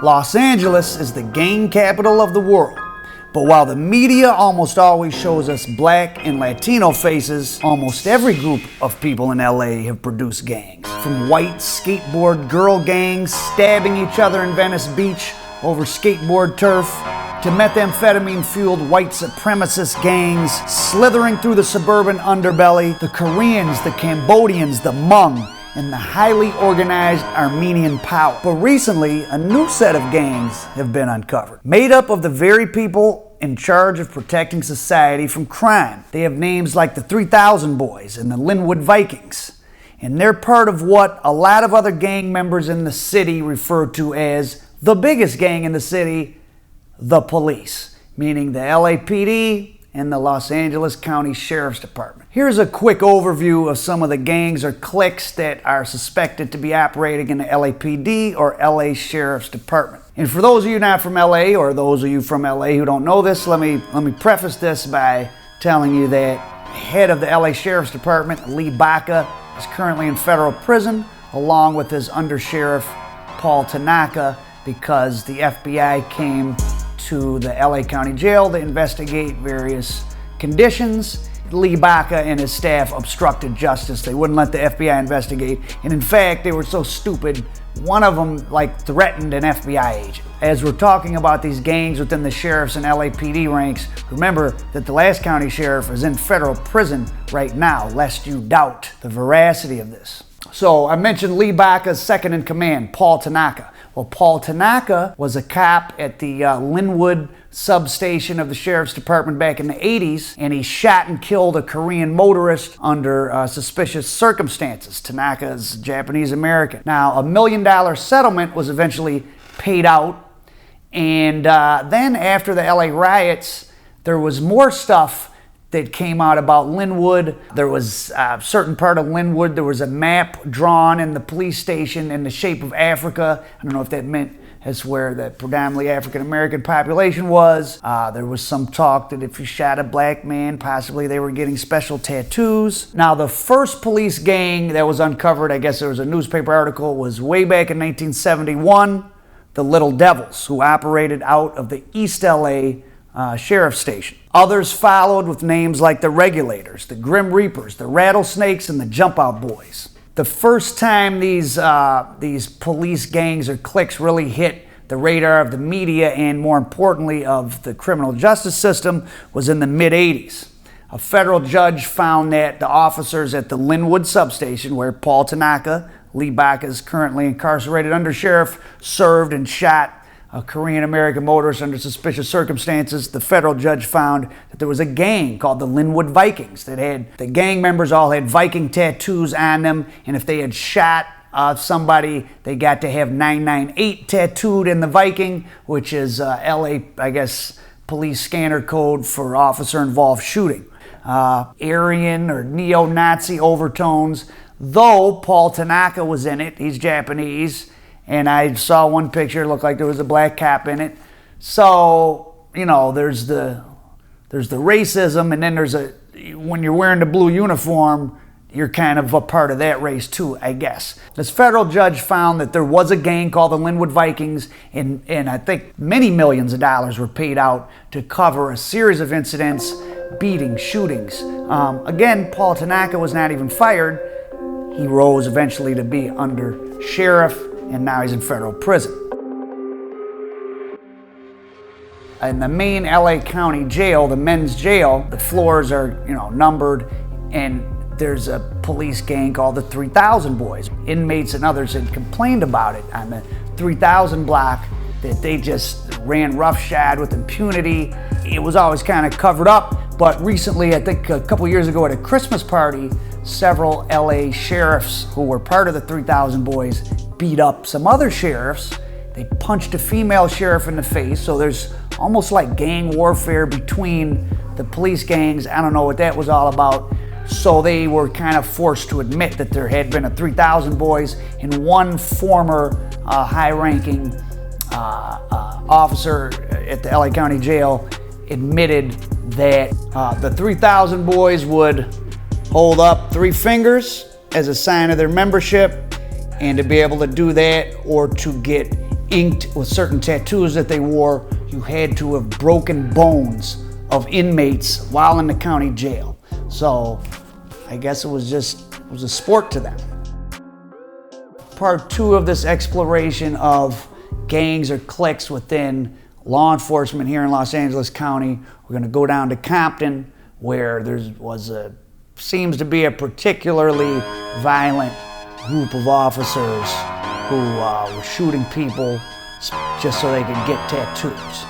Los Angeles is the gang capital of the world. But while the media almost always shows us black and Latino faces, almost every group of people in LA have produced gangs. From white skateboard girl gangs stabbing each other in Venice Beach over skateboard turf, to methamphetamine-fueled white supremacist gangs slithering through the suburban underbelly, the Koreans, the Cambodians, the Hmong, and the highly organized Armenian power. But recently, a new set of gangs have been uncovered, made up of the very people in charge of protecting society from crime. They have names like the 3000 Boys and the Linwood Vikings, and they're part of what a lot of other gang members in the city refer to as the biggest gang in the city, the police, meaning the LAPD and the Los Angeles County Sheriff's Department. Here's a quick overview of some of the gangs or cliques that are suspected to be operating in the LAPD or LA Sheriff's Department. And for those of you not from LA, or those of you from LA who don't know this, let me preface this by telling you that head of the LA Sheriff's Department, Lee Baca, is currently in federal prison, along with his undersheriff, Paul Tanaka, because the FBI came to the LA County Jail to investigate various conditions. Lee Baca and his staff obstructed justice. They wouldn't let the FBI investigate. And in fact, they were so stupid, one of them threatened an FBI agent. As we're talking about these gangs within the sheriff's and LAPD ranks, remember that the last county sheriff is in federal prison right now, lest you doubt the veracity of this. So I mentioned Lee Baca's second in command, Paul Tanaka. Well, Paul Tanaka was a cop at the Linwood substation of the Sheriff's Department back in the 80s, and he shot and killed a Korean motorist under suspicious circumstances. Tanaka is Japanese American. Now, $1 million settlement was eventually paid out, and then after the LA riots, there was more stuff that came out about Linwood. There was a certain part of Linwood, there was a map drawn in the police station in the shape of Africa. I don't know if that meant that's where the predominantly African-American population was. There was some talk that if you shot a black man, possibly they were getting special tattoos. Now, the first police gang that was uncovered, I guess there was a newspaper article, was way back in 1971, the Little Devils, who operated out of the East LA Sheriff's Station. Others followed with names like the Regulators, the Grim Reapers, the Rattlesnakes, and the Jump Out Boys. The first time these police gangs or cliques really hit the radar of the media and, more importantly, of the criminal justice system was in the mid-'80s. A federal judge found that the officers at the Linwood substation, where Paul Tanaka, Lee Baca is currently incarcerated undersheriff, served and shot a Korean-American motorist under suspicious circumstances. The federal judge found that there was a gang called the Lynwood Vikings that had, the gang members all had Viking tattoos on them, and if they had shot somebody, they got to have 998 tattooed in the Viking, which is LA, I guess, police scanner code for officer-involved shooting. Aryan or neo-Nazi overtones, though Paul Tanaka was in it, he's Japanese, and I saw one picture, it looked like there was a black cop in it. So, you know, there's the racism, and then when you're wearing the blue uniform, you're kind of a part of that race too, I guess. This federal judge found that there was a gang called the Linwood Vikings, and I think many millions of dollars were paid out to cover a series of incidents, beatings, shootings. Again, Paul Tanaka was not even fired. He rose eventually to be under sheriff, and now he's in federal prison. In the main LA County jail, the men's jail, the floors are, numbered, and there's a police gang called the 3000 Boys. Inmates and others had complained about it on the 3000 block, that they just ran roughshod with impunity. It was always kind of covered up, but recently, I think a couple years ago at a Christmas party, several LA sheriffs who were part of the 3000 Boys beat up some other sheriffs. They punched a female sheriff in the face, so there's almost like gang warfare between the police gangs. I don't know what that was all about. So they were kind of forced to admit that there had been a 3000 Boys, and one former high-ranking officer at the LA County Jail admitted that the 3000 Boys would hold up 3 fingers as a sign of their membership, and to be able to do that or to get inked with certain tattoos that they wore, you had to have broken bones of inmates while in the county jail. So I guess it was a sport to them. Part 2 of this exploration of gangs or cliques within law enforcement here in Los Angeles County, we're going to go down to Compton, where there seems to be a particularly violent group of officers who were shooting people just so they could get tattoos.